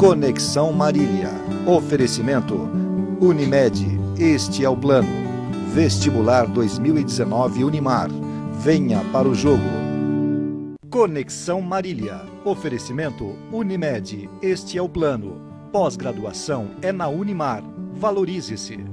Conexão Marília. Oferecimento Unimed. Este é o plano. Vestibular 2019 Unimar. Venha para o jogo. Conexão Marília. Oferecimento Unimed. Este é o plano. Pós-graduação é na Unimar. Valorize-se.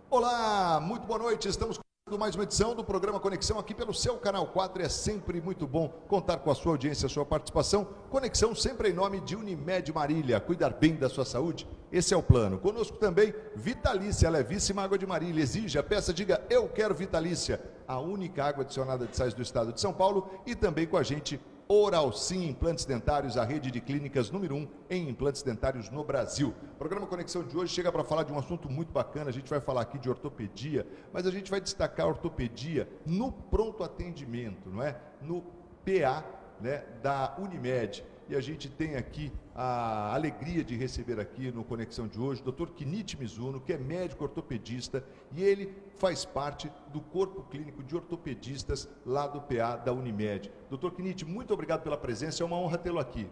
Olá, muito boa noite. Estamos começando mais uma edição do programa Conexão aqui pelo seu canal 4. É sempre muito bom contar com a sua audiência, a sua participação. Conexão sempre em nome de Unimed Marília. Cuidar bem da sua saúde, esse é o plano. Conosco também Vitalícia, a levíssima água de Marília. Exija, peça, diga, eu quero Vitalícia. A única água adicionada de sais do estado de São Paulo. E também com a gente Oral Sim, implantes dentários, a rede de clínicas número 1 em implantes dentários no Brasil. O programa Conexão de hoje chega para falar de um assunto muito bacana. A gente vai falar aqui de ortopedia, mas a gente vai destacar a ortopedia no pronto atendimento, não é? No PA, né, da Unimed. E a gente tem aqui a alegria de receber aqui no Conexão de hoje o Dr. Kinichi Mizuno, que é médico ortopedista, e ele faz parte do corpo clínico de ortopedistas lá do PA da Unimed. Dr. Kinichi, muito obrigado pela presença, é uma honra tê-lo aqui.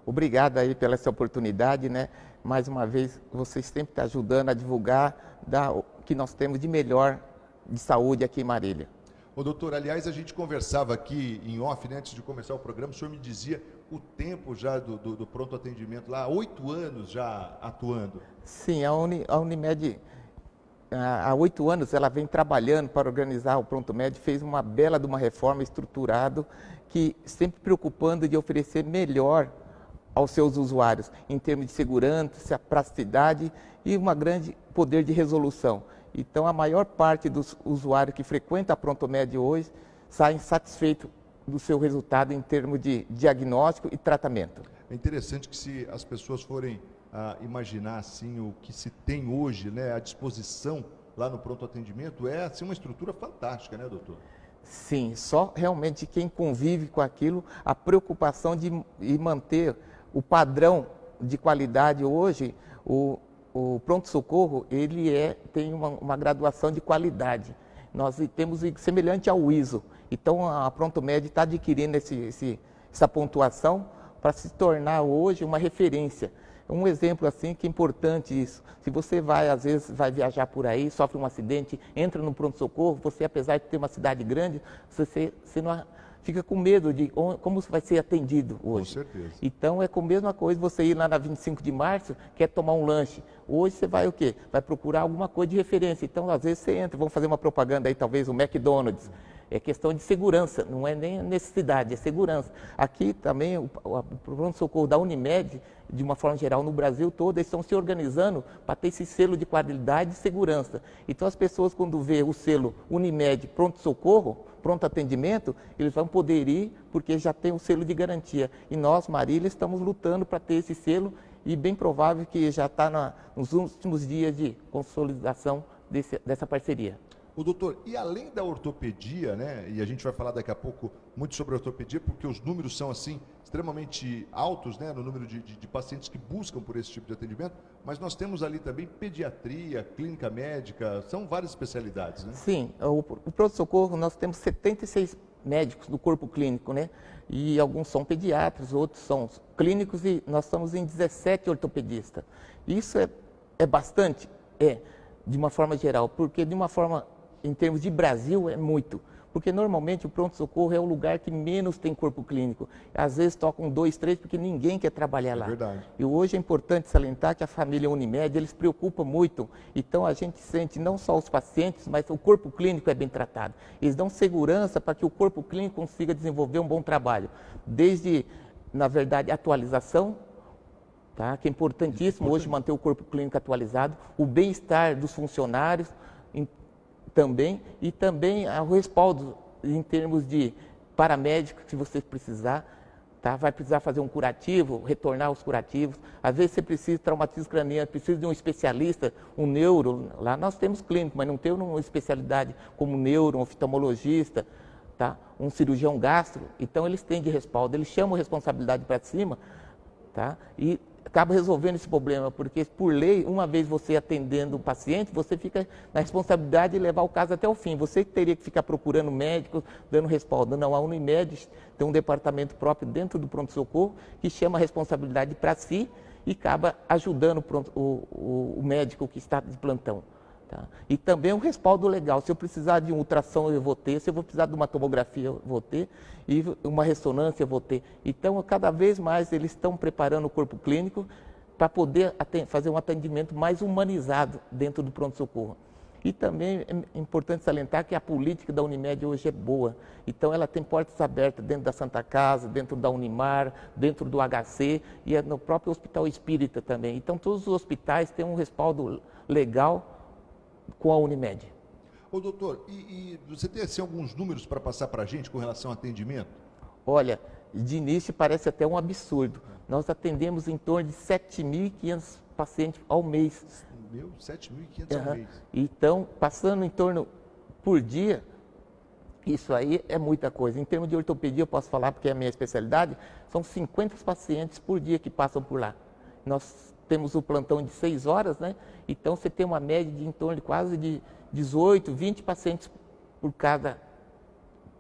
Obrigado aí pela essa oportunidade, né? Mais uma vez, vocês sempre estão ajudando a divulgar o que nós temos de melhor de saúde aqui em Marília. Ô, doutor, aliás, a gente conversava aqui em off, né, antes de começar o programa, o senhor me dizia o tempo já do pronto atendimento lá, há 8 anos já atuando. Sim, a Unimed, há 8 anos, ela vem trabalhando para organizar o Pronto Med, fez uma bela de uma reforma estruturada, que sempre preocupando de oferecer melhor aos seus usuários, em termos de segurança, praticidade e um grande poder de resolução. Então, a maior parte dos usuários que frequentam a Pronto Med hoje saem satisfeitos do seu resultado em termos de diagnóstico e tratamento. É interessante que se as pessoas forem imaginar assim o que se tem hoje, né, à disposição lá no pronto atendimento, é assim, uma estrutura fantástica, né, doutor? Sim, só realmente quem convive com aquilo, a preocupação de manter o padrão de qualidade hoje. O pronto-socorro, ele tem uma graduação de qualidade. Nós temos semelhante ao ISO. Então, a Pronto Med está adquirindo essa pontuação para se tornar hoje uma referência. Um exemplo assim que é importante isso. Se você às vezes vai viajar por aí, sofre um acidente, entra no pronto-socorro, você, apesar de ter uma cidade grande, você não fica com medo de como vai ser atendido hoje. Com certeza. Então, é com a mesma coisa você ir lá na 25 de março, quer tomar um lanche. Hoje você vai o quê? Vai procurar alguma coisa de referência. Então, às vezes você entra, vamos fazer uma propaganda aí, talvez o McDonald's. É questão de segurança, não é nem necessidade, é segurança. Aqui também, o pronto-socorro da Unimed, de uma forma geral, no Brasil todo, eles estão se organizando para ter esse selo de qualidade e segurança. Então, as pessoas, quando vê o selo Unimed pronto-socorro, pronto atendimento, eles vão poder ir, porque já tem o selo de garantia. E nós, Marília, estamos lutando para ter esse selo, e bem provável que já está nos últimos dias de consolidação dessa parceria. O doutor, e além da ortopedia, né, e a gente vai falar daqui a pouco muito sobre a ortopedia, porque os números são assim extremamente altos, né, no número de pacientes que buscam por esse tipo de atendimento, mas nós temos ali também pediatria, clínica médica, são várias especialidades, né? Sim, o pronto-socorro nós temos 76 médicos do corpo clínico, né, e alguns são pediatras, outros são clínicos, e nós estamos em 17 ortopedistas. Isso é bastante? De uma forma geral, porque de uma forma, em termos de Brasil, é muito. Porque normalmente o pronto-socorro é o lugar que menos tem corpo clínico. Às vezes tocam 2, 3, porque ninguém quer trabalhar lá. É verdade. E hoje é importante salientar que a família Unimed, eles preocupam muito. Então a gente sente não só os pacientes, mas o corpo clínico é bem tratado. Eles dão segurança para que o corpo clínico consiga desenvolver um bom trabalho. Desde, na verdade, atualização, tá? Que é importantíssimo hoje manter o corpo clínico atualizado, o bem-estar dos funcionários também, e também o respaldo em termos de paramédico, se você precisar, tá? Vai precisar fazer um curativo, retornar aos curativos. Às vezes você precisa de traumatismo craniano, precisa de um especialista, um neuro. Lá nós temos clínico, mas não temos uma especialidade como neuro, um oftalmologista, tá? Um cirurgião gastro. Então eles têm de respaldo, eles chamam a responsabilidade para cima, tá? E acaba resolvendo esse problema, porque por lei, uma vez você atendendo o paciente, você fica na responsabilidade de levar o caso até o fim. Você teria que ficar procurando médicos, dando respaldo. Não, a Unimed tem um departamento próprio dentro do pronto-socorro que chama a responsabilidade para si e acaba ajudando o médico que está de plantão. Tá? E também um respaldo legal. Se eu precisar de um ultrassom, eu vou ter. Se eu vou precisar de uma tomografia, eu vou ter. E uma ressonância, eu vou ter. Então, cada vez mais, eles estão preparando o corpo clínico para poder fazer um atendimento mais humanizado dentro do pronto-socorro. E também é importante salientar que a política da Unimed hoje é boa. Então, ela tem portas abertas dentro da Santa Casa, dentro da Unimar, dentro do HC e no próprio Hospital Espírita também. Então, todos os hospitais têm um respaldo legal com a Unimed. Ô doutor, e você tem assim, alguns números para passar para a gente com relação ao atendimento? Olha, de início parece até um absurdo. Nós atendemos em torno de 7.500 pacientes ao mês. 7.500 ao mês. Então, passando em torno por dia, isso aí é muita coisa. Em termos de ortopedia, eu posso falar, porque é a minha especialidade, são 50 pacientes por dia que passam por lá. Nós temos o plantão de 6 horas, né? Então você tem uma média de em torno de quase de 18, 20 pacientes por cada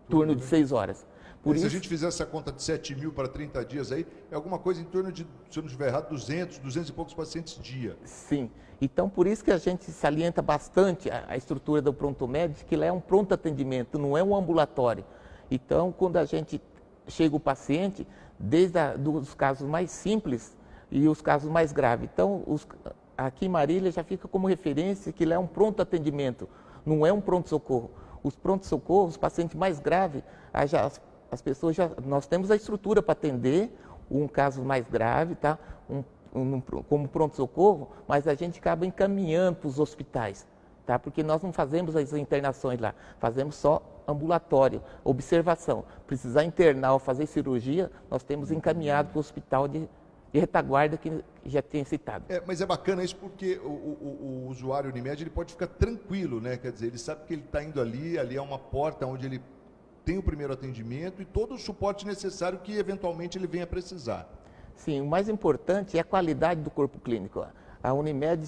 turno de 6 horas. Por Se isso, a gente fizer essa conta de 7 mil para 30 dias aí, é alguma coisa em torno de, se eu não estiver errado, 200 e poucos pacientes dia. sim. Então por isso que a gente salienta bastante a estrutura do pronto-médico, que lá é um pronto atendimento, não é um ambulatório. Então quando a gente chega o paciente, desde os casos mais simples e os casos mais graves. Então, aqui em Marília já fica como referência que lá é um pronto atendimento, não é um pronto-socorro. Os pronto-socorros, os pacientes mais graves, as pessoas nós temos a estrutura para atender um caso mais grave, tá? Como pronto-socorro, mas a gente acaba encaminhando para os hospitais, tá? Porque nós não fazemos as internações lá, fazemos só ambulatório, observação. Precisar internar ou fazer cirurgia, nós temos encaminhado para o hospital de retaguarda que já tinha citado. Mas é bacana isso porque o usuário Unimed ele pode ficar tranquilo, né? Quer dizer, ele sabe que ele está indo ali é uma porta onde ele tem o primeiro atendimento e todo o suporte necessário que eventualmente ele venha precisar. Sim, o mais importante é a qualidade do corpo clínico. A Unimed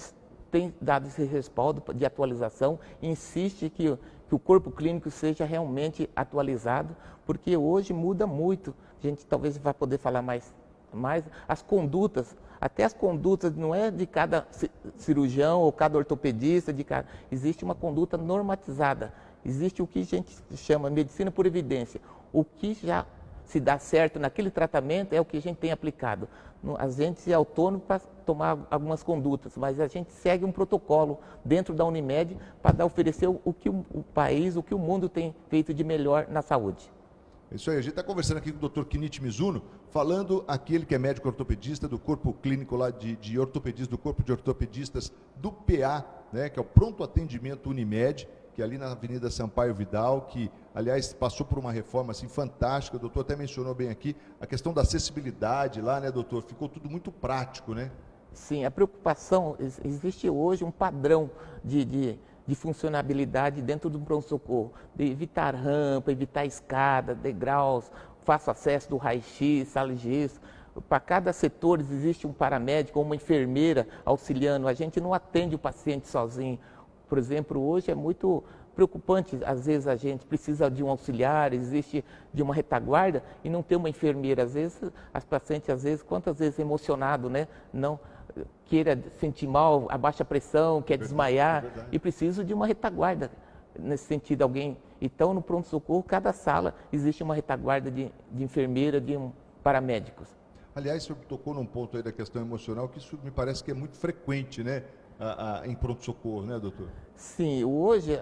tem dado esse respaldo de atualização, insiste que o corpo clínico seja realmente atualizado, porque hoje muda muito. A gente talvez vai poder falar mais as condutas, até as condutas não é de cada cirurgião ou cada ortopedista, existe uma conduta normatizada, existe o que a gente chama medicina por evidência, o que já se dá certo naquele tratamento é o que a gente tem aplicado. A gente é autônomo para tomar algumas condutas, mas a gente segue um protocolo dentro da Unimed para oferecer o que o país, o que o mundo tem feito de melhor na saúde. É isso aí, a gente está conversando aqui com o Dr. Kenichi Mizuno, falando aquele que é médico ortopedista do corpo clínico lá de ortopedistas, do corpo de ortopedistas do PA, né, que é o Pronto Atendimento Unimed, que é ali na Avenida Sampaio Vidal, que, aliás, passou por uma reforma assim, fantástica. O doutor até mencionou bem aqui a questão da acessibilidade lá, né, doutor? Ficou tudo muito prático, né? Sim, a preocupação, existe hoje um padrão de funcionabilidade dentro do pronto-socorro, de evitar rampa, evitar escada, degraus, fácil acesso do raio-x, sala de gesso. Para cada setor existe um paramédico ou uma enfermeira auxiliando. A gente não atende o paciente sozinho. Por exemplo, hoje é muito preocupante, às vezes a gente precisa de um auxiliar, existe de uma retaguarda e não tem uma enfermeira. Às vezes, as pacientes, quantas vezes emocionado, né? Não queira sentir mal, abaixa a pressão, quer desmaiar e precisa de uma retaguarda. Nesse sentido, alguém... Então, no pronto-socorro, cada sala existe uma retaguarda de enfermeira, de paramédicos. Aliás, o senhor tocou num ponto aí da questão emocional, que isso me parece que é muito frequente, né? Em pronto-socorro, né, doutor? Sim, hoje,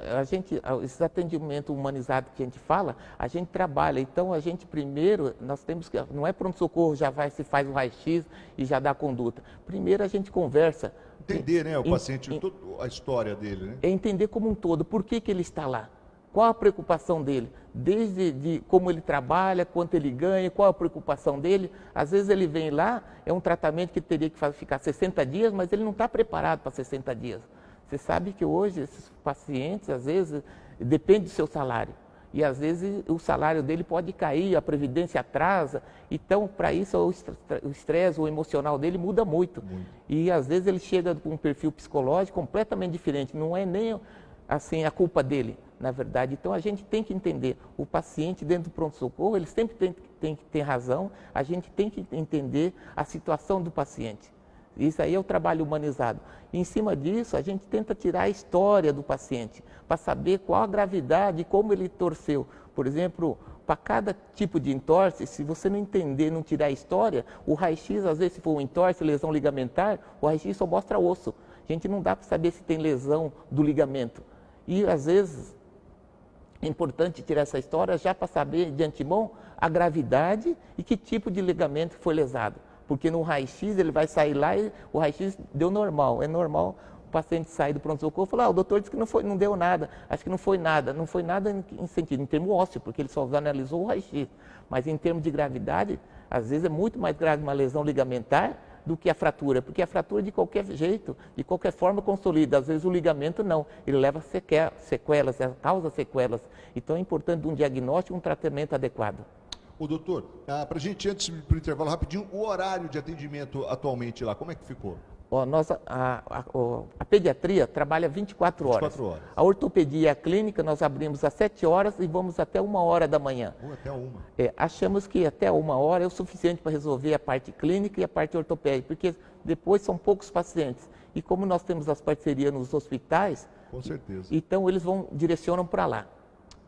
esse atendimento humanizado que a gente fala, a gente trabalha. Então, a gente primeiro, nós temos que, não é pronto-socorro, se faz o raio-x e já dá a conduta. Primeiro a gente conversa. Entender, né, o paciente, a história dele, né? É entender como um todo, por que ele está lá. Qual a preocupação dele? Desde como ele trabalha, quanto ele ganha, qual a preocupação dele. Às vezes ele vem lá, é um tratamento que teria que ficar 60 dias, mas ele não está preparado para 60 dias. Você sabe que hoje esses pacientes, às vezes, depende do seu salário. E às vezes o salário dele pode cair, a previdência atrasa. Então, para isso, o estresse, o emocional dele muda muito. E às vezes ele chega com um perfil psicológico completamente diferente. Não é nem assim a culpa dele, na verdade. Então, a gente tem que entender. O paciente dentro do pronto-socorro, ele sempre tem que ter razão. A gente tem que entender a situação do paciente. Isso aí é o trabalho humanizado. E, em cima disso, a gente tenta tirar a história do paciente, para saber qual a gravidade e como ele torceu. Por exemplo, para cada tipo de entorse, se você não entender, não tirar a história, o raio-x, às vezes, se for um entorse, lesão ligamentar, o raio-x só mostra osso. A gente não dá para saber se tem lesão do ligamento. E, às vezes, é importante tirar essa história já para saber, de antemão, a gravidade e que tipo de ligamento foi lesado. Porque no raio-x ele vai sair lá e o raio-x deu normal. É normal o paciente sair do pronto-socorro e falar, o doutor disse que não deu nada, acho que não foi nada. Não foi nada em sentido, em termo ósseo, porque ele só analisou o raio-x. Mas em termos de gravidade, às vezes é muito mais grave uma lesão ligamentar do que a fratura, porque a fratura de qualquer jeito, de qualquer forma consolida. Às vezes o ligamento não, ele leva sequelas, causa sequelas. Então é importante um diagnóstico e um tratamento adequado. Ô doutor, para a gente, antes do intervalo rapidinho, o horário de atendimento atualmente lá, como é que ficou? A pediatria trabalha 24 horas. A ortopedia e a clínica nós abrimos às 7 horas e vamos até 1 hora da manhã. Até 1. Achamos que até 1 hora é o suficiente para resolver a parte clínica e a parte ortopédica, porque depois são poucos pacientes. E como nós temos as parcerias nos hospitais, com certeza. Então eles direcionam para lá.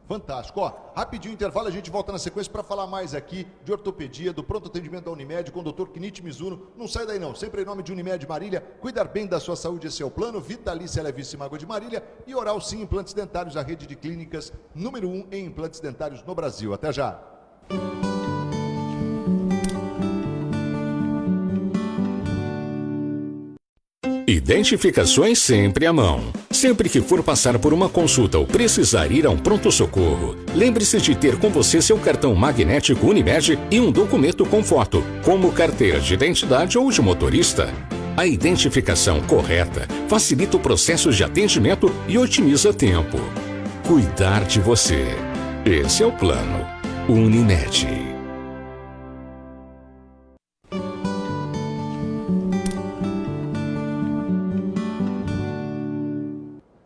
Fantástico. Ó, rapidinho intervalo, a gente volta na sequência para falar mais aqui de ortopedia, do pronto atendimento da Unimed com o Dr. Kenichi Mizuno. Não sai daí não, sempre em nome de Unimed Marília. Cuidar bem da sua saúde, esse é o plano. Vitalícia Levíssima Água de Marília e Oral Sim Implantes Dentários, a rede de clínicas número 1 em implantes dentários no Brasil. Até já. Identificações sempre à mão. Sempre que for passar por uma consulta ou precisar ir a um pronto-socorro, lembre-se de ter com você seu cartão magnético Unimed e um documento com foto, como carteira de identidade ou de motorista. A identificação correta facilita o processo de atendimento e otimiza tempo. Cuidar de você. Esse é o plano Unimed.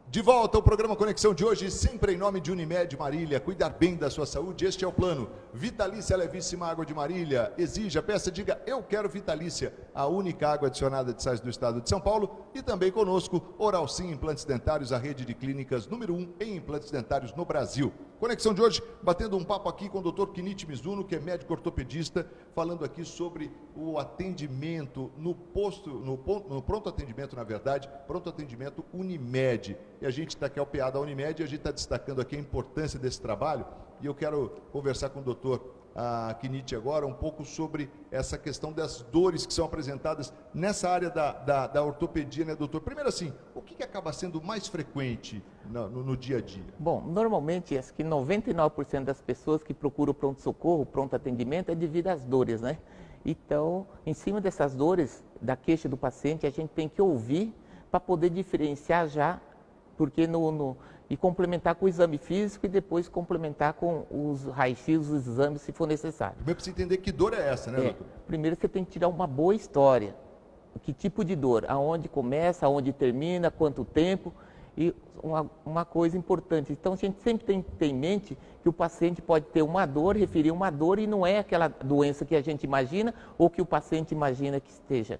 De volta ao programa Conexão de hoje, sempre em nome de Unimed Marília. Cuidar bem da sua saúde, este é o plano. Vitalícia Levíssima Água de Marília. Exija, peça, diga, eu quero Vitalícia, a única água adicionada de sais do estado de São Paulo. E também conosco, Oral Sim Implantes Dentários, a rede de clínicas número 1 em implantes dentários no Brasil. Conexão de hoje, batendo um papo aqui com o Dr. Kenichi Mizuno, que é médico ortopedista, falando aqui sobre o atendimento no pronto atendimento, na verdade, pronto atendimento Unimed. E a gente está aqui ao PA da Unimed e a gente está destacando aqui a importância desse trabalho. E eu quero conversar com o Dr. Kenichi agora um pouco sobre essa questão das dores que são apresentadas nessa área da ortopedia, né, doutor? Primeiro assim, o que acaba sendo mais frequente no dia a dia? Bom, normalmente acho que 99% das pessoas que procuram pronto-socorro, pronto atendimento, é devido às dores, né? Então, em cima dessas dores, da queixa do paciente, a gente tem que ouvir para poder diferenciar já, porque e complementar com o exame físico e depois complementar com os raios-x, os exames, se for necessário. Primeiro precisa entender que dor é essa, né, doutor? Primeiro você tem que tirar uma boa história. Que tipo de dor? Aonde começa, aonde termina, quanto tempo. E uma coisa importante, então a gente sempre tem que ter em mente que o paciente pode ter uma dor, referir uma dor e não é aquela doença que a gente imagina ou que o paciente imagina que esteja.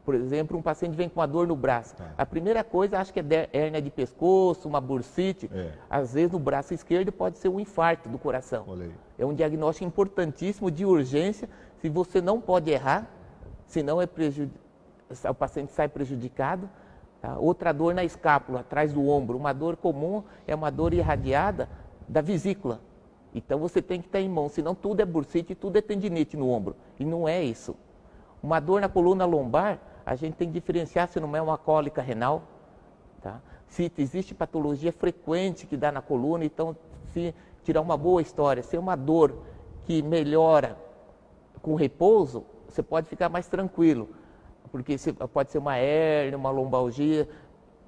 Por exemplo, um paciente vem com uma dor no braço. A primeira coisa, acho que é hérnia de pescoço, uma bursite. Às vezes, no braço esquerdo pode ser um infarto do coração. É um diagnóstico importantíssimo de urgência. Se você não pode errar, senão o paciente sai prejudicado. Tá? Outra dor na escápula, atrás do ombro. Uma dor comum é uma dor irradiada da vesícula. Então, você tem que estar em mão, senão tudo é bursite, tudo é tendinite no ombro. E não é isso. Uma dor na coluna lombar, a gente tem que diferenciar se não é uma cólica renal, tá? Se existe patologia frequente que dá na coluna, então se tirar uma boa história, se é uma dor que melhora com repouso, você pode ficar mais tranquilo, porque pode ser uma hérnia, uma lombalgia,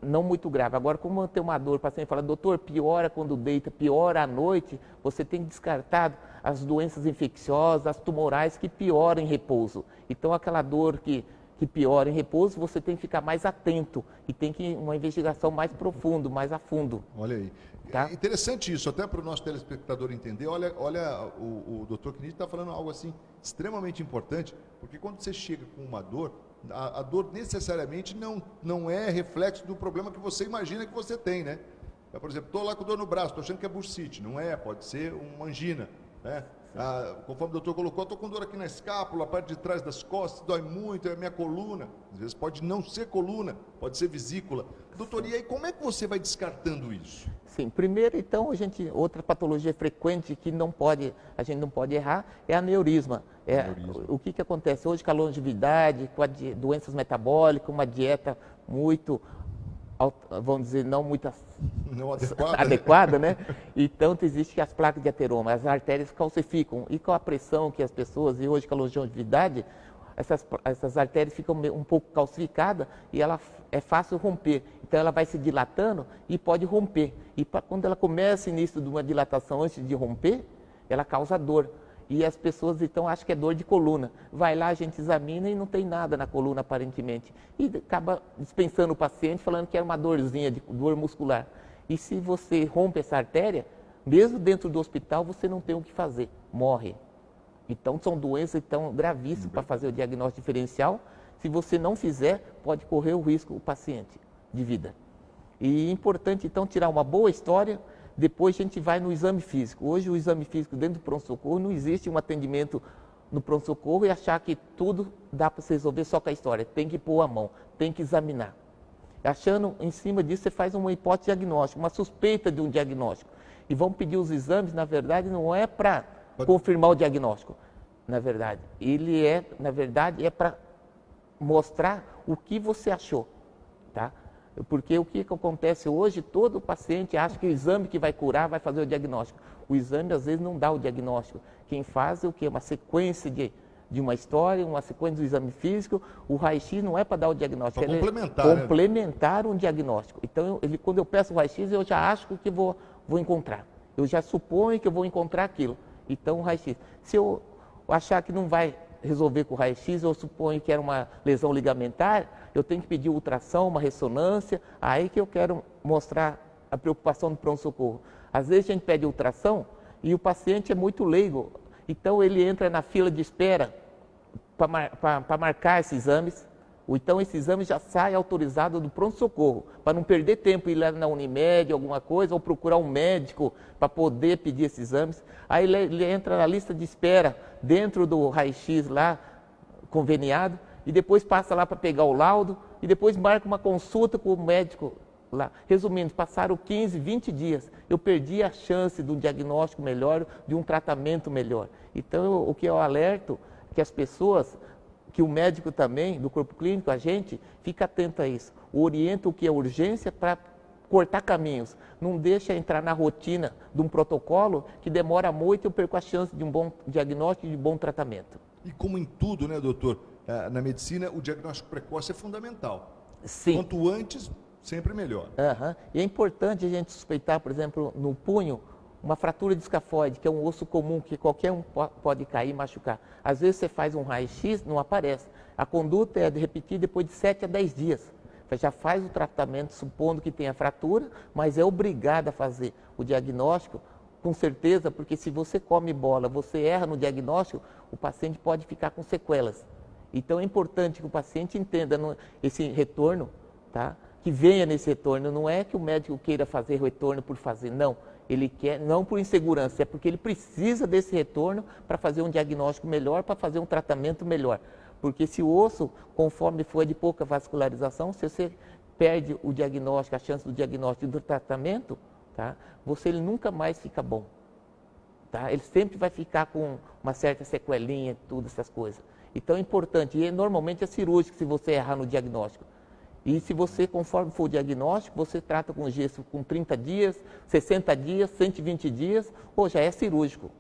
não muito grave. Agora, como tem uma dor, o paciente fala, doutor, piora quando deita, piora à noite, você tem descartado as doenças infecciosas, as tumorais que pioram em repouso. Então, aquela dor que piora em repouso, você tem que ficar mais atento e tem que uma investigação mais profunda, mais a fundo. Olha aí. Tá? É interessante isso, até para o nosso telespectador entender. Olha o doutor Knit está falando algo assim extremamente importante, porque quando você chega com uma dor, a dor necessariamente não é reflexo do problema que você imagina que você tem, né? Por exemplo, estou lá com dor no braço, estou achando que é bursite, não é, pode ser uma angina, né? Conforme o doutor colocou, estou com dor aqui na escápula, a parte de trás das costas, dói muito, é a minha coluna. Às vezes pode não ser coluna, pode ser vesícula. Doutor, e aí como é que você vai descartando isso? Sim, primeiro então, outra patologia frequente que a gente não pode errar é aneurisma. O que acontece hoje com a longevidade, com doenças metabólicas, uma dieta muito, vamos dizer, não muito adequada, né? Então, existe as placas de ateroma, as artérias calcificam. E com a pressão que as pessoas, e hoje com a longevidade, essas artérias ficam um pouco calcificadas e é fácil romper. Então, ela vai se dilatando e pode romper. E quando ela começa o início de uma dilatação antes de romper, ela causa dor. E as pessoas, então, acham que é dor de coluna. Vai lá, a gente examina e não tem nada na coluna, aparentemente. E acaba dispensando o paciente, falando que era uma dorzinha, de dor muscular. E se você rompe essa artéria, mesmo dentro do hospital, você não tem o que fazer, morre. Então, são doenças gravíssimas para fazer o diagnóstico diferencial. Se você não fizer, pode correr o risco, o paciente, de vida. E é importante, então, tirar uma boa história. Depois a gente vai no exame físico. Hoje o exame físico dentro do pronto-socorro, não existe um atendimento no pronto-socorro e achar que tudo dá para se resolver só com a história. Tem que pôr a mão, tem que examinar. Achando em cima disso, você faz uma hipótese diagnóstica, uma suspeita de um diagnóstico. E vão pedir os exames, na verdade, não é para confirmar o diagnóstico. Na verdade, é para mostrar o que você achou, tá? Porque o que acontece hoje, todo paciente acha que o exame que vai curar vai fazer o diagnóstico. O exame, às vezes, não dá o diagnóstico. Quem faz é o quê? Uma sequência de uma história, uma sequência do exame físico. O raio-x não é para dar o diagnóstico, é complementar um diagnóstico. Então, quando eu peço o raio-x, eu já acho que vou encontrar. Eu já suponho que eu vou encontrar aquilo. Então, o raio-x. Se eu achar que não vai resolver com o raio-x, eu suponho que era uma lesão ligamentar, eu tenho que pedir ultrassom, uma ressonância, aí que eu quero mostrar a preocupação do pronto-socorro. Às vezes a gente pede ultrassom e o paciente é muito leigo, então ele entra na fila de espera para marcar esses exames, ou então esse exame já sai autorizado do pronto-socorro, para não perder tempo ir lá na Unimed, alguma coisa, ou procurar um médico para poder pedir esses exames. Aí ele entra na lista de espera dentro do raio-x lá, conveniado, e depois passa lá para pegar o laudo, e depois marca uma consulta com o médico lá. Resumindo, passaram 15, 20 dias, eu perdi a chance de um diagnóstico melhor, de um tratamento melhor. Então, o que eu alerto é que as pessoas, que o médico também, do corpo clínico, a gente, fica atento a isso. Orienta o que é urgência para cortar caminhos. Não deixa entrar na rotina de um protocolo que demora muito e eu perco a chance de um bom diagnóstico e de bom tratamento. E como em tudo, né, doutor? Na medicina, o diagnóstico precoce é fundamental. Sim. Quanto antes, sempre melhor. E é importante a gente suspeitar, por exemplo, no punho, uma fratura de escafoide, que é um osso comum que qualquer um pode cair e machucar. Às vezes você faz um raio-x, não aparece. A conduta é de repetir depois de 7 a 10 dias. Você já faz o tratamento supondo que tem a fratura, mas é obrigado a fazer o diagnóstico, com certeza, porque se você come bola, você erra no diagnóstico, o paciente pode ficar com sequelas. Então é importante que o paciente entenda esse retorno, tá? Que venha nesse retorno. Não é que o médico queira fazer retorno por fazer, não. Ele quer, não por insegurança, é porque ele precisa desse retorno para fazer um diagnóstico melhor, para fazer um tratamento melhor. Porque se o osso, conforme for de pouca vascularização, se você perde o diagnóstico, a chance do diagnóstico e do tratamento, tá? Ele nunca mais fica bom. Tá? Ele sempre vai ficar com uma certa sequelinha, tudo essas coisas. Então é importante, e normalmente é cirúrgico se você errar no diagnóstico. E se você, conforme for o diagnóstico, você trata com gesso com 30 dias, 60 dias, 120 dias, ou já é cirúrgico.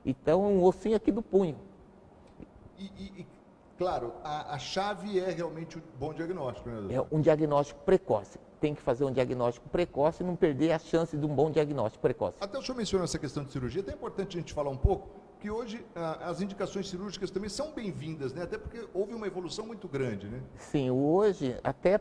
Então, um ossinho aqui do punho. E Claro, a chave é realmente um bom diagnóstico, né, doutor? É um diagnóstico precoce. Tem que fazer um diagnóstico precoce e não perder a chance de um bom diagnóstico precoce. Até o senhor mencionou essa questão de cirurgia, é até importante a gente falar um pouco, que hoje as indicações cirúrgicas também são bem-vindas, né? Até porque houve uma evolução muito grande, né? Sim, hoje, até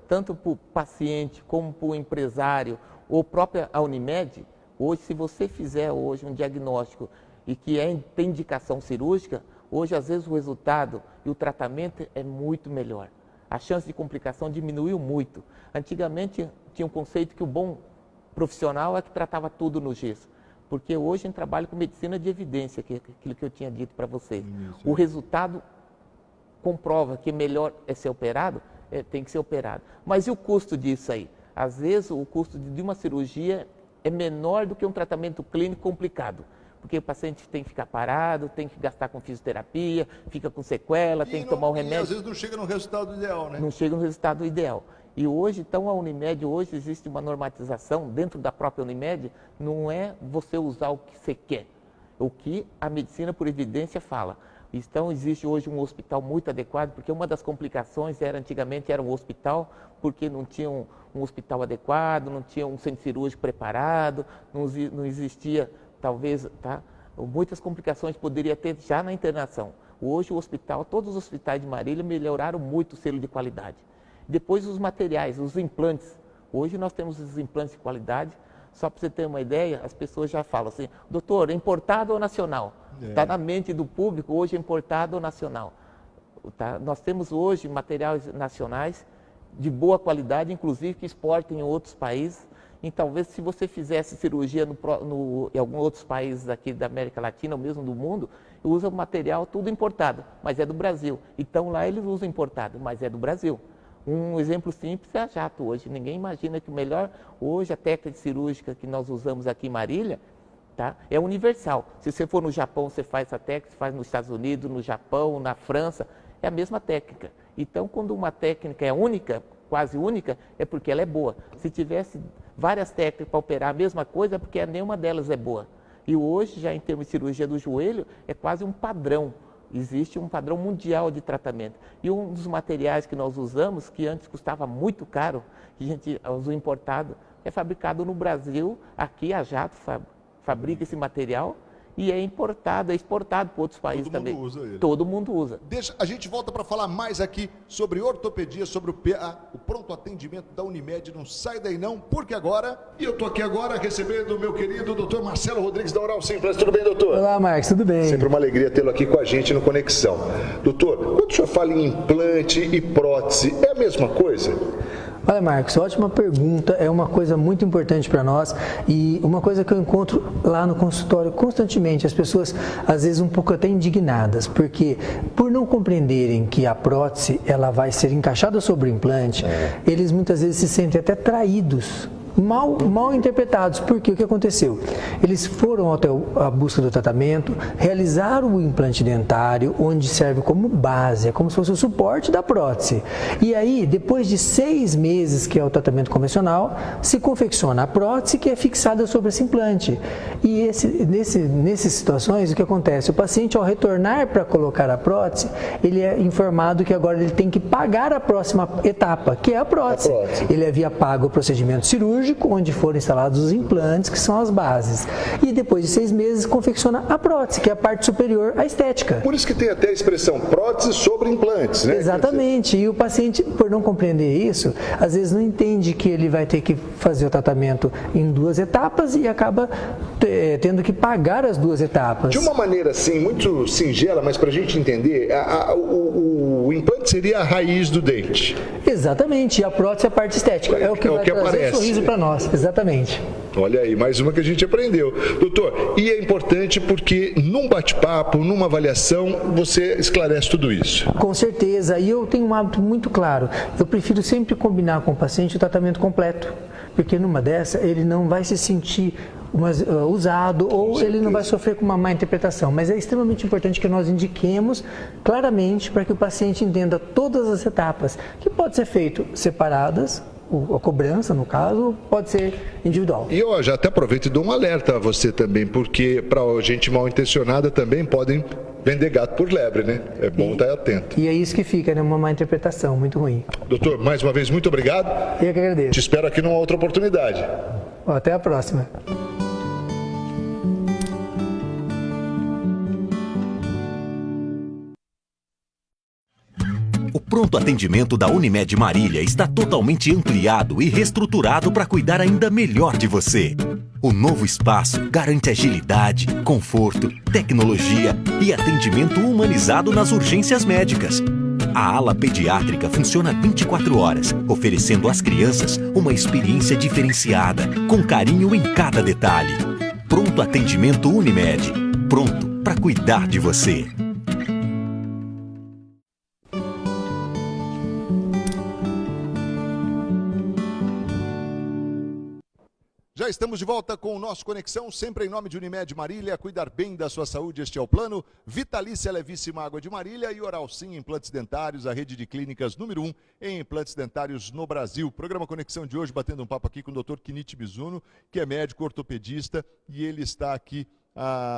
tanto para o paciente como para o empresário ou própria a Unimed, hoje, se você fizer hoje um diagnóstico e que tem indicação cirúrgica, hoje, às vezes, o resultado e o tratamento é muito melhor. A chance de complicação diminuiu muito. Antigamente, tinha um conceito que o bom profissional é que tratava tudo no gesso. Porque hoje a gente trabalha com medicina de evidência, que é aquilo que eu tinha dito para vocês. O resultado comprova que melhor é ser operado, tem que ser operado. Mas e o custo disso aí? Às vezes, o custo de uma cirurgia é menor do que um tratamento clínico complicado. Porque o paciente tem que ficar parado, tem que gastar com fisioterapia, fica com sequela, tem que tomar o remédio. E às vezes não chega no resultado ideal, né? Não chega no resultado ideal. E hoje, então, a Unimed, hoje existe uma normatização dentro da própria Unimed, não é você usar o que você quer, o que a medicina por evidência fala. Então, existe hoje um hospital muito adequado, porque uma das complicações antigamente era um hospital, porque não tinha um hospital adequado, não tinha um centro cirúrgico preparado, não existia, talvez, muitas complicações poderia ter já na internação. Hoje, o hospital, todos os hospitais de Marília melhoraram muito o selo de qualidade. Depois, os materiais, os implantes. Hoje, nós temos os implantes de qualidade. Só para você ter uma ideia, as pessoas já falam assim, doutor, é importado ou nacional? Está na mente do público, hoje é importado ou nacional? Tá? Nós temos hoje materiais nacionais de boa qualidade, inclusive que exportam em outros países. E talvez se você fizesse cirurgia em alguns outros países aqui da América Latina, ou mesmo do mundo, usa o material tudo importado, mas é do Brasil. Então lá eles usam importado, mas é do Brasil. Um exemplo simples é a Jato hoje. Ninguém imagina que o melhor, hoje a técnica cirúrgica que nós usamos aqui em Marília, é universal. Se você for no Japão, você faz essa técnica, você faz nos Estados Unidos, no Japão, na França, é a mesma técnica. Então, quando uma técnica é única, quase única, é porque ela é boa. Se tivesse várias técnicas para operar a mesma coisa, é porque nenhuma delas é boa. E hoje, já em termos de cirurgia do joelho, é quase um padrão. Existe um padrão mundial de tratamento. E um dos materiais que nós usamos, que antes custava muito caro, que a gente usa importado, é fabricado no Brasil. Aqui a Jato fabrica esse material e é importado, é exportado para outros países também. Todo mundo usa ele. Todo mundo usa. A gente volta para falar mais aqui sobre ortopedia, sobre o pronto atendimento da Unimed. Não sai daí não, porque agora... E eu estou aqui agora recebendo o meu querido doutor Marcelo Rodrigues da Oral Simples. Tudo bem, doutor? Olá, Marcos, tudo bem? Sempre uma alegria tê-lo aqui com a gente no Conexão. Doutor, quando o senhor fala em implante e prótese, é a mesma coisa? Olha, Marcos, ótima pergunta, é uma coisa muito importante para nós e uma coisa que eu encontro lá no consultório constantemente, as pessoas às vezes um pouco até indignadas, porque por não compreenderem que a prótese ela vai ser encaixada sobre o implante, eles muitas vezes se sentem até traídos. Mal interpretados, porque o que aconteceu? Eles foram até a busca do tratamento, realizaram o implante dentário, onde serve como base, é como se fosse o suporte da prótese. E aí, depois de 6 meses, que é o tratamento convencional, se confecciona a prótese que é fixada sobre esse implante. E nessas situações, o que acontece? O paciente, ao retornar para colocar a prótese, ele é informado que agora ele tem que pagar a próxima etapa, que é a prótese. Ele havia pago o procedimento cirúrgico, onde foram instalados os implantes, que são as bases. E depois de 6 meses, confecciona a prótese, que é a parte superior, a estética. Por isso que tem até a expressão prótese sobre implantes, né? Exatamente. E o paciente, por não compreender isso, às vezes não entende que ele vai ter que fazer o tratamento em 2 etapas e acaba tendo que pagar as 2 etapas. De uma maneira assim, muito singela, mas para a gente entender, o implante seria a raiz do dente. Exatamente. E a prótese é a parte estética. É o que vai trazer aparece. Sorriso para nós. Exatamente. Olha aí, mais uma que a gente aprendeu. Doutor, e é importante porque num bate-papo, numa avaliação, você esclarece tudo isso. Com certeza. E eu tenho um hábito muito claro. Eu prefiro sempre combinar com o paciente o tratamento completo. Porque numa dessa, ele não vai se sentir usado ou ele não vai sofrer com uma má interpretação. Mas é extremamente importante que nós indiquemos claramente para que o paciente entenda todas as etapas, que pode ser feito separadas a cobrança, no caso, pode ser individual. E eu já até aproveito e dou um alerta a você também, porque para gente mal intencionada também podem vender gato por lebre, né? É bom estar atento. E é isso que fica, né? Uma má interpretação, muito ruim. Doutor, mais uma vez, muito obrigado. Eu que agradeço. Te espero aqui numa outra oportunidade. Até a próxima. O pronto atendimento da Unimed Marília está totalmente ampliado e reestruturado para cuidar ainda melhor de você. O novo espaço garante agilidade, conforto, tecnologia e atendimento humanizado nas urgências médicas. A ala pediátrica funciona 24 horas, oferecendo às crianças uma experiência diferenciada, com carinho em cada detalhe. Pronto atendimento Unimed. Pronto para cuidar de você. Já estamos de volta com o nosso Conexão, sempre em nome de Unimed Marília, cuidar bem da sua saúde, este é o plano. Vitalícia Levíssima Água de Marília e Oral Sim Implantes Dentários, a rede de clínicas número 1 em implantes dentários no Brasil. Programa Conexão de hoje, batendo um papo aqui com o Dr. Kinichi Mizuno, que é médico ortopedista, e ele está aqui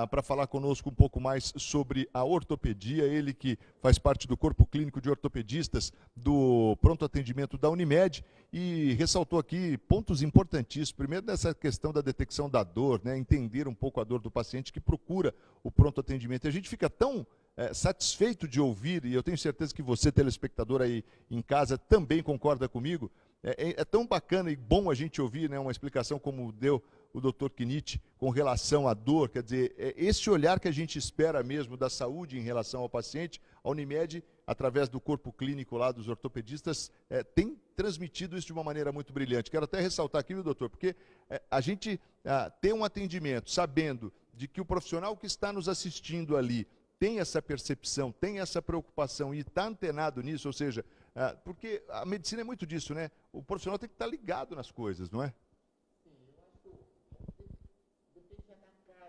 para falar conosco um pouco mais sobre a ortopedia, ele que faz parte do corpo clínico de ortopedistas do pronto atendimento da Unimed, e ressaltou aqui pontos importantíssimos. Primeiro, nessa questão da detecção da dor, né, entender um pouco a dor do paciente que procura o pronto atendimento. E a gente fica tão satisfeito de ouvir, e eu tenho certeza que você, telespectador aí em casa, também concorda comigo. É tão bacana e bom a gente ouvir, né, uma explicação como deu o Dr. Kinichi com relação à dor. Quer dizer, esse olhar que a gente espera mesmo da saúde em relação ao paciente, a Unimed, através do corpo clínico lá dos ortopedistas, tem transmitido isso de uma maneira muito brilhante. Quero até ressaltar aqui, viu, doutor, porque a gente ter um atendimento sabendo de que o profissional que está nos assistindo ali tem essa percepção, tem essa preocupação e está antenado nisso, ou seja, porque a medicina é muito disso, né? O profissional tem que estar ligado nas coisas, não é?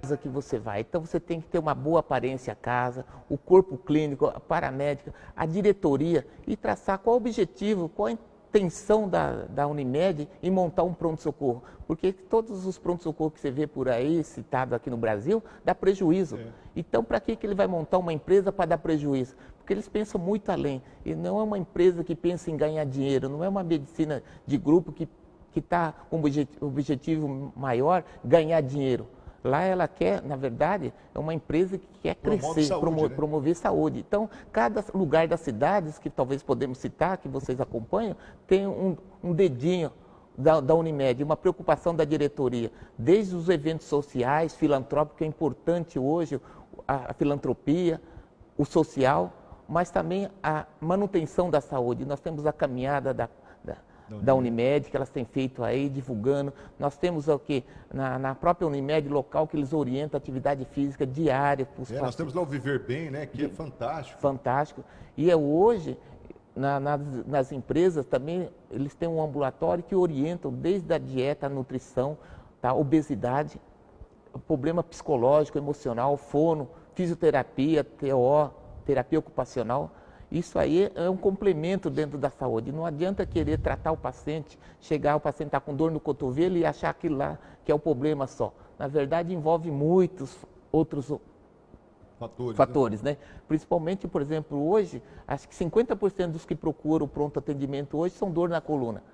Casa que você vai, então você tem que ter uma boa aparência a casa, o corpo clínico, a paramédica, a diretoria, e traçar qual o objetivo, qual a intenção da Unimed em montar um pronto-socorro, porque todos os pronto-socorros que você vê por aí, citado aqui no Brasil, dá prejuízo. Então, para que ele vai montar uma empresa para dar prejuízo? Porque eles pensam muito além, e não é uma empresa que pensa em ganhar dinheiro, não é uma medicina de grupo que está com o objetivo maior, ganhar dinheiro. Lá ela quer, na verdade, é uma empresa que quer crescer, promover saúde. Então, cada lugar das cidades, que talvez podemos citar, que vocês acompanham, tem um dedinho da Unimed, uma preocupação da diretoria. Desde os eventos sociais, filantrópicos, que é importante hoje, a filantropia, o social, mas também a manutenção da saúde. Nós temos a caminhada da Unimed, que elas têm feito aí, divulgando. Nós temos o quê? Na própria Unimed local, que eles orientam a atividade física diária. Nós temos lá o Viver Bem, né, que é fantástico. Fantástico. E hoje, nas empresas também, eles têm um ambulatório que orientam desde a dieta, a nutrição, tá? Obesidade, problema psicológico, emocional, fono, fisioterapia, TO, terapia ocupacional. Isso aí é um complemento dentro da saúde. Não adianta querer tratar o paciente, o paciente está com dor no cotovelo e achar aquilo lá que é o problema só. Na verdade, envolve muitos outros fatores, né? Principalmente, por exemplo, hoje, acho que 50% dos que procuram o pronto atendimento hoje são dor na coluna.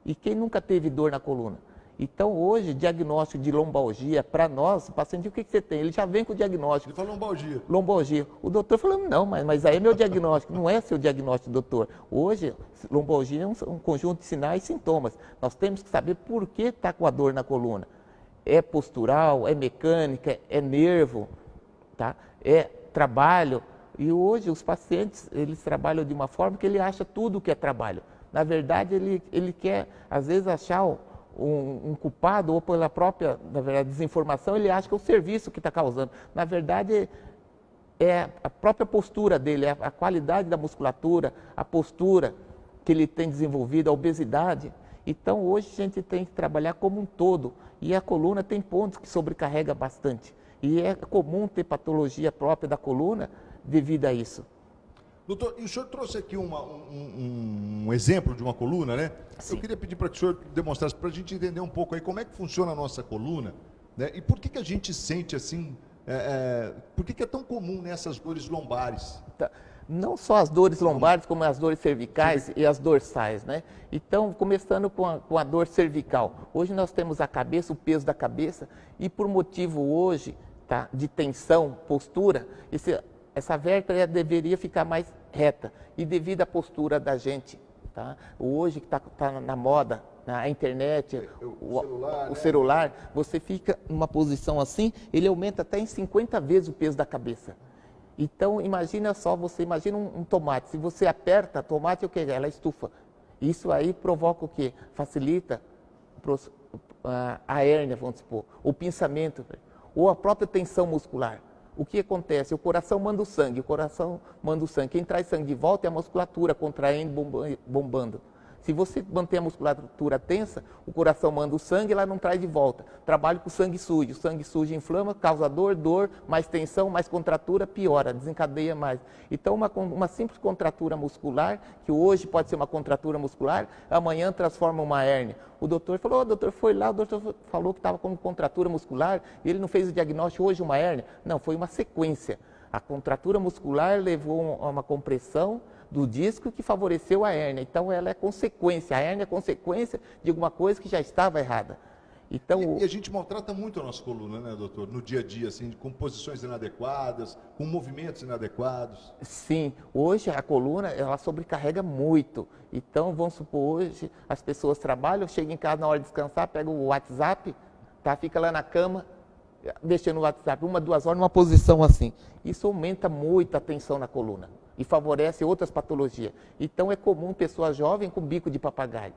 E quem nunca teve dor na coluna? Então, hoje, diagnóstico de lombalgia, para nós, o paciente, o que você tem? Ele já vem com o diagnóstico. Ele fala lombalgia. Lombalgia. O doutor falando, não, mas aí é meu diagnóstico. Não é seu diagnóstico, doutor. Hoje, lombalgia é um conjunto de sinais e sintomas. Nós temos que saber por que está com a dor na coluna. É postural, é mecânica, é nervo, tá? É trabalho. E hoje, os pacientes, eles trabalham de uma forma que ele acha tudo que é trabalho. Na verdade, ele quer, às vezes, achar um culpado, ou pela própria, na verdade, desinformação, ele acha que é o serviço que está causando. Na verdade, é a própria postura dele, é a qualidade da musculatura, a postura que ele tem desenvolvido, a obesidade. Então, hoje a gente tem que trabalhar como um todo. E a coluna tem pontos que sobrecarrega bastante. E é comum ter patologia própria da coluna devido a isso. Doutor, e o senhor trouxe aqui um exemplo de uma coluna, né? Sim. Eu queria pedir para que o senhor demonstrasse, para a gente entender um pouco aí como é que funciona a nossa coluna, né? E por que a gente sente assim, por que é tão comum nessas dores lombares? Tá. Não só as dores lombares, como as dores cervicais e as dorsais, né? Então, começando com a dor cervical. Hoje nós temos a cabeça, o peso da cabeça, e por motivo hoje, tá, de tensão, postura, essa vértebra deveria ficar mais reta. E devido à postura da gente, tá? Hoje que está na moda, na internet, o celular, você fica numa posição assim, ele aumenta até em 50 vezes o peso da cabeça. Então, imagina só, você imagina um tomate, se você aperta, tomate, o que? Ela estufa. Isso aí provoca o quê? Facilita a hérnia, vamos supor, o pinçamento, ou a própria tensão muscular. O que acontece? O coração manda o sangue, Quem traz sangue de volta é a musculatura contraindo, bombando. Se você mantém a musculatura tensa, o coração manda o sangue e ela não traz de volta. Trabalho com sangue sujo. O sangue sujo inflama, causa dor, mais tensão, mais contratura, piora, desencadeia mais. Então, uma simples contratura muscular, que hoje pode ser uma contratura muscular, amanhã transforma uma hérnia. O doutor falou, o doutor foi lá, o doutor falou que estava com contratura muscular, e ele não fez o diagnóstico hoje uma hérnia. Não, foi uma sequência. A contratura muscular levou a uma compressão do disco que favoreceu a hérnia. Então, ela é consequência. A hérnia é consequência de alguma coisa que já estava errada. Então, e a gente maltrata muito a nossa coluna, né, doutor? No dia a dia, assim, com posições inadequadas, com movimentos inadequados. Sim, hoje a coluna, ela sobrecarrega muito. Então, vamos supor, hoje as pessoas trabalham, chegam em casa na hora de descansar, pegam o WhatsApp, tá, fica lá na cama, mexendo no WhatsApp, 1, 2 horas, numa posição assim. Isso aumenta muito a tensão na coluna e favorece outras patologias. Então, é comum pessoa jovem com bico de papagaio.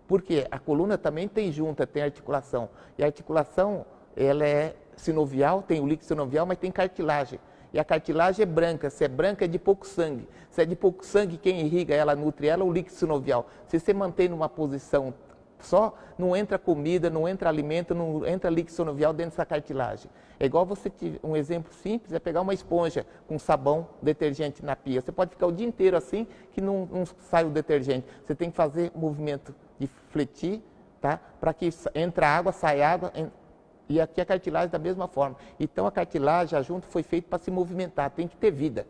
Porque a coluna também tem junta, tem articulação. E a articulação, ela é sinovial, tem o líquido sinovial, mas tem cartilagem. E a cartilagem é branca. Se é branca, é de pouco sangue. Se é de pouco sangue, quem irriga ela, nutre ela, é o líquido sinovial. Se você mantém numa posição só, não entra comida, não entra alimento, não entra líquido sinovial dentro dessa cartilagem. É igual você, um exemplo simples, é pegar uma esponja com sabão, detergente na pia. Você pode ficar o dia inteiro assim, que não sai o detergente. Você tem que fazer movimento de fletir, tá? Para que entra água, sai água, e aqui a cartilagem da mesma forma. Então a cartilagem, a junta foi feita para se movimentar, tem que ter vida.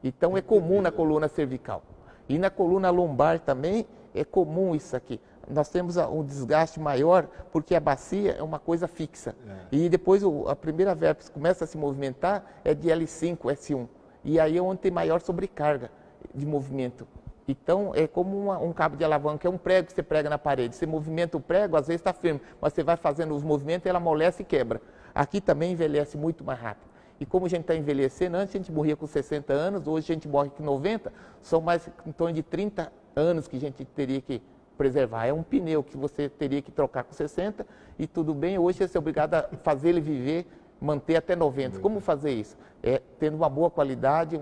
Então é comum na coluna cervical. E na coluna lombar também é comum isso aqui. Nós temos um desgaste maior porque a bacia é uma coisa fixa. E depois a primeira vértebra começa a se movimentar é de L5, S1. E aí é onde tem maior sobrecarga de movimento. Então, é como um cabo de alavanca, é um prego que você prega na parede. Você movimenta o prego, às vezes está firme, mas você vai fazendo os movimentos e ela amolece e quebra. Aqui também envelhece muito mais rápido. E como a gente está envelhecendo, antes a gente morria com 60 anos, hoje a gente morre com 90, são mais em torno de 30 anos que a gente teria que preservar. É um pneu que você teria que trocar com 60 e tudo bem, hoje você é obrigado a fazer ele viver, manter até 90. Como fazer isso? É tendo uma boa qualidade,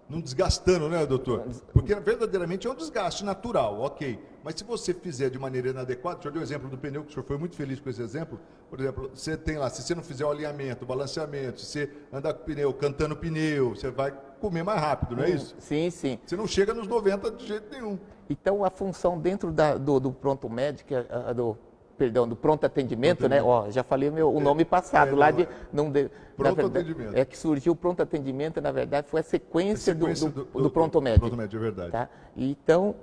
não desgastando, né, doutor? Porque verdadeiramente é um desgaste natural, ok. Mas se você fizer de maneira inadequada, o senhor deu o exemplo do pneu, que o senhor foi muito feliz com esse exemplo. Por exemplo, você tem lá, se você não fizer o alinhamento, o balanceamento, se você andar com o pneu, cantando o pneu, você vai comer mais rápido, não é isso? Sim, sim. Você não chega nos 90 de jeito nenhum. Então, a função dentro do pronto médico, do pronto atendimento, né? Ó, já falei o nome passado, lá de... Pronto atendimento. É que surgiu o pronto atendimento, na verdade, foi a sequência do pronto médico. Pronto médico, é verdade. Tá? Então,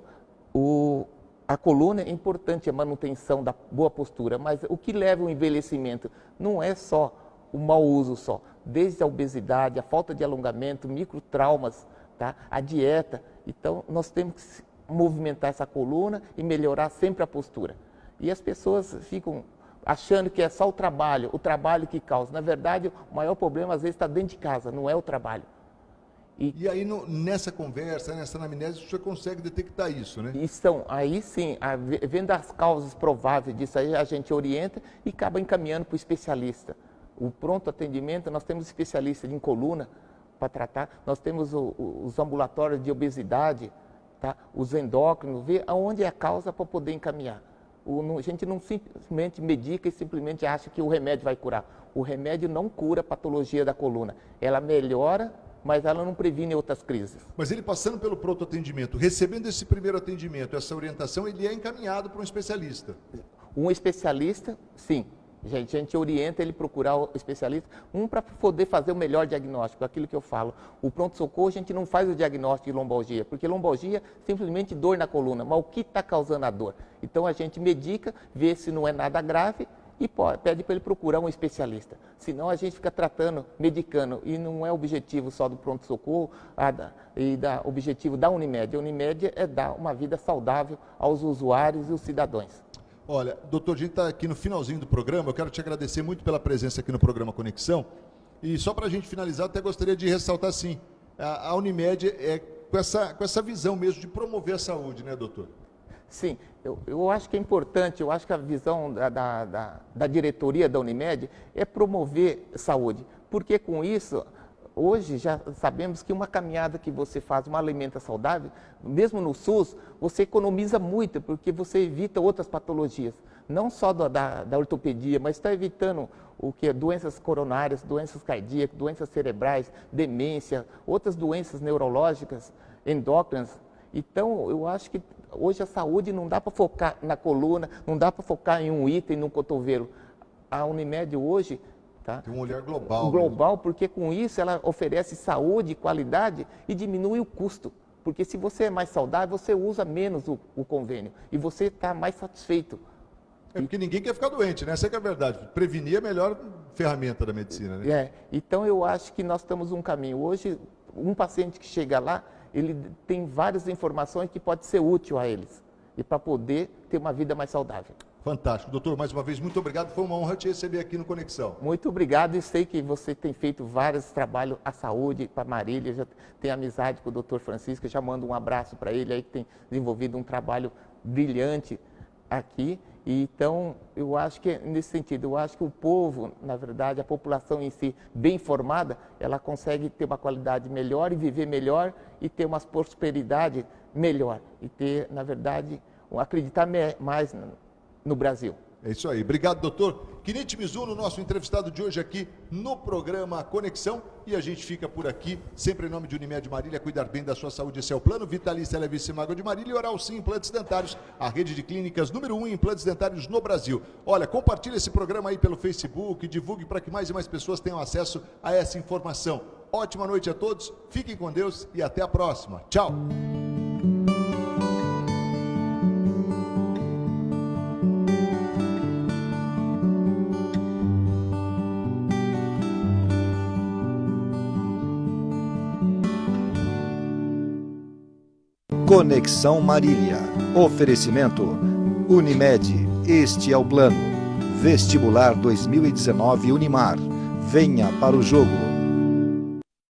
a coluna é importante, a manutenção da boa postura, mas o que leva ao envelhecimento não é só o mau uso só, desde a obesidade, a falta de alongamento, microtraumas, tá? A dieta. Então, nós temos que movimentar essa coluna e melhorar sempre a postura. E as pessoas ficam achando que é só o trabalho que causa. Na verdade, o maior problema às vezes está dentro de casa, não é o trabalho. E aí, nessa conversa, nessa anamnese, o senhor consegue detectar isso, né? Aí sim, vendo as causas prováveis disso, aí a gente orienta e acaba encaminhando para o especialista. O pronto atendimento, nós temos especialistas em coluna para tratar, nós temos os ambulatórios de obesidade, tá? Os endócrinos, ver aonde é a causa para poder encaminhar. A gente não simplesmente medica e simplesmente acha que o remédio vai curar. O remédio não cura a patologia da coluna. Ela melhora mas ela não previne outras crises. Mas ele passando pelo pronto atendimento, recebendo esse primeiro atendimento, essa orientação, ele é encaminhado para um especialista. Um especialista, sim. A gente orienta ele procurar o especialista, para poder fazer o melhor diagnóstico, aquilo que eu falo. O pronto-socorro, a gente não faz o diagnóstico de lombalgia, porque lombalgia é simplesmente dor na coluna, mas o que está causando a dor? Então a gente medica, vê se não é nada grave e pede para ele procurar um especialista. Senão a gente fica tratando, medicando, e não é objetivo só do pronto-socorro e objetivo da Unimed. A Unimed é dar uma vida saudável aos usuários e os cidadãos. Olha, doutor, a gente está aqui no finalzinho do programa, eu quero te agradecer muito pela presença aqui no programa Conexão, e só para a gente finalizar, até gostaria de ressaltar assim, a Unimed é com essa visão mesmo de promover a saúde, né, doutor? Sim, eu acho que é importante, eu acho que a visão da diretoria da Unimed é promover saúde, porque com isso, hoje já sabemos que uma caminhada que você faz, uma alimentação saudável, mesmo no SUS, você economiza muito, porque você evita outras patologias, não só da ortopedia, mas está evitando o que é doenças coronárias, doenças cardíacas, doenças cerebrais, demência, outras doenças neurológicas, endócrinas. Então, eu acho que hoje a saúde não dá para focar na coluna, não dá para focar em um item, no cotovelo. A Unimed hoje... Tá? Tem um olhar global. Global, porque com isso ela oferece saúde, qualidade e diminui o custo. Porque se você é mais saudável, você usa menos o convênio e você está mais satisfeito. É porque ninguém quer ficar doente, né? Essa é que é a verdade. Prevenir é a melhor ferramenta da medicina, né? Então eu acho que nós estamos num caminho. Hoje, um paciente que chega lá, ele tem várias informações que pode ser útil a eles e para poder ter uma vida mais saudável. Fantástico. Doutor, mais uma vez, muito obrigado. Foi uma honra te receber aqui no Conexão. Muito obrigado. E sei que você tem feito vários trabalhos à saúde para Marília. Já tem amizade com o doutor Francisco. Já mando um abraço para ele aí, que tem desenvolvido um trabalho brilhante aqui. E, então, eu acho que nesse sentido, eu acho que o povo, na verdade, a população em si, bem informada, ela consegue ter uma qualidade melhor e viver melhor e ter uma prosperidade melhor. E ter, na verdade, acreditar mais no Brasil. É isso aí. Obrigado, doutor Kinichi Mizuno, nosso entrevistado de hoje aqui no programa Conexão. E a gente fica por aqui, sempre em nome de Unimed Marília, cuidar bem da sua saúde, esse é o plano. Vitalícia Levíssima Água de Marília e Oral Sim Implantes Dentários, a rede de clínicas número 1 em implantes dentários no Brasil. Olha, compartilhe esse programa aí pelo Facebook, divulgue para que mais e mais pessoas tenham acesso a essa informação. Ótima noite a todos, fiquem com Deus e até a próxima. Tchau! Conexão Marília. Oferecimento Unimed. Este é o plano. Vestibular 2019 Unimar. Venha para o jogo.